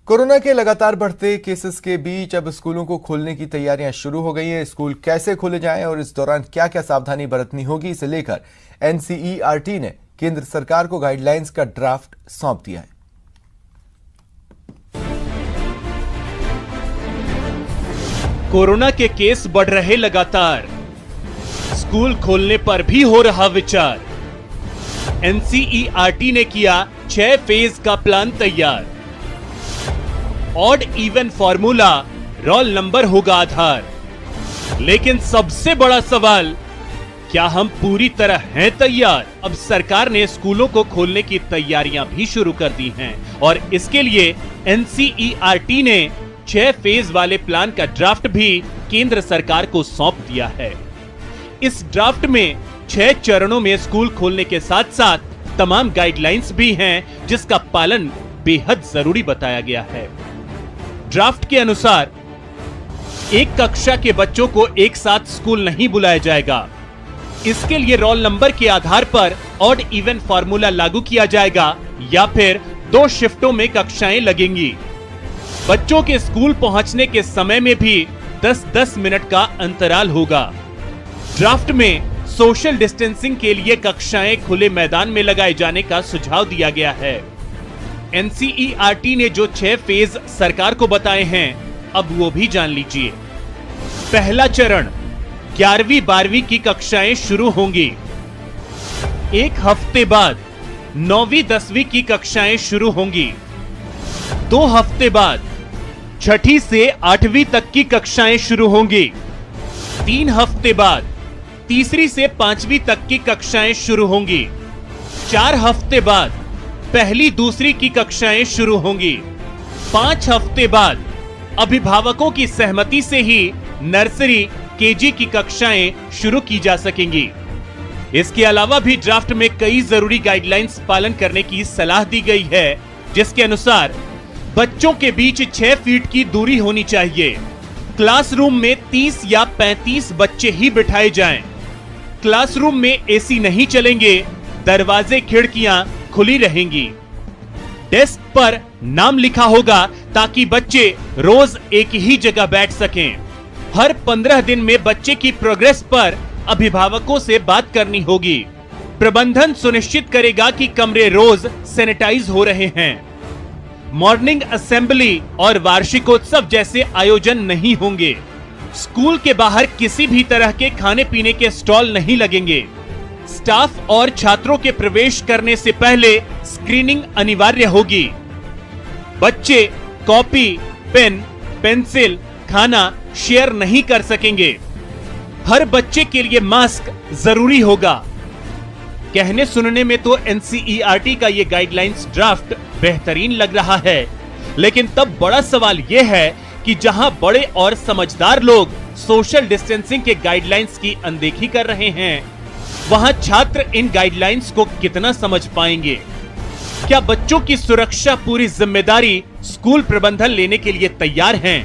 Corona के लगातार बढ़ते केसेस के बीच अब स्कूलों को खोलने की तैयारियां शुरू हो गई हैं। स्कूल कैसे खोले जाएं और इस दौरान क्या क्या सावधानी बरतनी होगी, इसे लेकर एनसीईआरटी ने केंद्र सरकार को गाइडलाइंस का ड्राफ्ट सौंप दिया है। कोरोना के केस बढ़ रहे लगातार, स्कूल खोलने पर भी हो रहा विचार। एनसीईआरटी ने किया 6 फेज का प्लान तैयार। Odd even formula, roll number होगा आधार। लेकिन सबसे बड़ा सवाल, क्या हम पूरी तरह हैं तैयार? अब सरकार ने स्कूलों को खोलने की तैयारियां भी शुरू कर दी हैं और इसके लिए एनसीईआरटी ने 6 फेज वाले प्लान का ड्राफ्ट भी केंद्र सरकार को सौंप दिया है। इस ड्राफ्ट में 6 चरणों में स्कूल खोलने के साथ साथ तमाम गाइडलाइंस भी हैं, जिसका पालन बेहद जरूरी बताया गया है। ड्राफ्ट के अनुसार एक कक्षा के बच्चों को एक साथ स्कूल नहीं बुलाया जाएगा। इसके लिए रोल नंबर के आधार पर ऑड इवन फॉर्मूला लागू किया जाएगा या फिर 2 शिफ्टों में कक्षाएं लगेंगी। बच्चों के स्कूल पहुंचने के समय में भी 10-10 मिनट का अंतराल होगा। ड्राफ्ट में सोशल डिस्टेंसिंग के लिए कक्षाएं खुले मैदान में लगाए जाने का सुझाव दिया गया है। एनसीईआरटी ने जो 6 फेज सरकार को बताए हैं, अब वो भी जान लीजिए। पहला चरण, 11वीं 12वीं की कक्षाएं शुरू होंगी। 1 हफ्ते बाद 9वीं 10वीं की कक्षाएं शुरू होंगी। 2 हफ्ते बाद 6ठी से 8वीं तक की कक्षाएं शुरू होंगी। 3 हफ्ते बाद 3री से 5वीं तक की कक्षाएं शुरू होंगी। 4 हफ्ते बाद 1ली 2री की कक्षाएं शुरू होंगी। 5 हफ्ते बाद अभिभावकों की सहमति से ही नर्सरी केजी की कक्षाएं शुरू की जा सकेंगी। इसके अलावा भी ड्राफ्ट में कई जरूरी गाइडलाइंस पालन करने की सलाह दी गई है, जिसके अनुसार बच्चों के बीच 6 फीट की दूरी होनी चाहिए। क्लासरूम में 30 या 35 बच्चे ही बिठाए जाएं। क्लासरूम में एसी नहीं चलेंगे, दरवाजे खिड़कियां खुली रहेंगी। डेस्क पर नाम लिखा होगा ताकि बच्चे रोज एक ही जगह बैठ सकें। हर 15 दिन में बच्चे की प्रोग्रेस पर अभिभावकों से बात करनी होगी। प्रबंधन सुनिश्चित करेगा कि कमरे रोज सैनिटाइज हो रहे हैं। मॉर्निंग असेंबली और वार्षिकोत्सव जैसे आयोजन नहीं होंगे। स्कूल के बाहर किसी भी तरह के खाने पीने के स्टॉल नहीं लगेंगे। स्टाफ और छात्रों के प्रवेश करने से पहले स्क्रीनिंग अनिवार्य होगी। बच्चे कॉपी, पेन, पेंसिल, खाना शेयर नहीं कर सकेंगे। हर बच्चे के लिए मास्क जरूरी होगा। कहने सुनने में तो एनसीईआरटी का ये गाइडलाइंस ड्राफ्ट बेहतरीन लग रहा है, लेकिन तब बड़ा सवाल यह है कि जहां बड़े और समझदार लोग सोशल डिस्टेंसिंग के गाइडलाइंस की अनदेखी कर रहे हैं, वहां छात्र इन गाइडलाइंस को कितना समझ पाएंगे? क्या बच्चों की सुरक्षा पूरी जिम्मेदारी स्कूल प्रबंधन लेने के लिए तैयार हैं?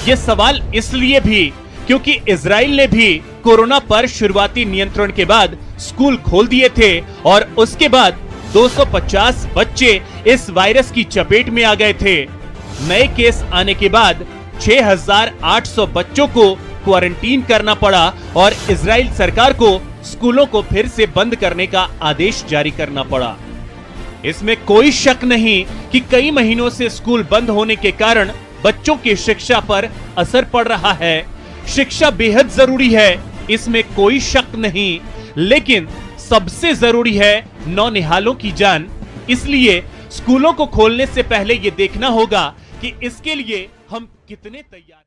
ये सवाल इसलिए भी क्योंकि इजराइल ने भी कोरोना पर शुरुआती नियंत्रण के बाद स्कूल खोल दिए थे और उसके बाद 250 बच्चे इस वायरस की चपेट में आ गए थे। नए केस आने के बाद 6800 बच्चों को क्वारंटीन करना पड़ा और इजराइल सरकार को स्कूलों को फिर से बंद करने का आदेश जारी करना पड़ा। इसमें कोई शक नहीं कि कई महीनों से स्कूल बंद होने के कारण बच्चों की शिक्षा पर असर पड़ रहा है। शिक्षा बेहद जरूरी है, इसमें कोई शक नहीं, लेकिन सबसे जरूरी है नौनिहालों की जान। इसलिए स्कूलों को खोलने से पहले यह देखना होगा कि इसके लिए हम कितने तैयार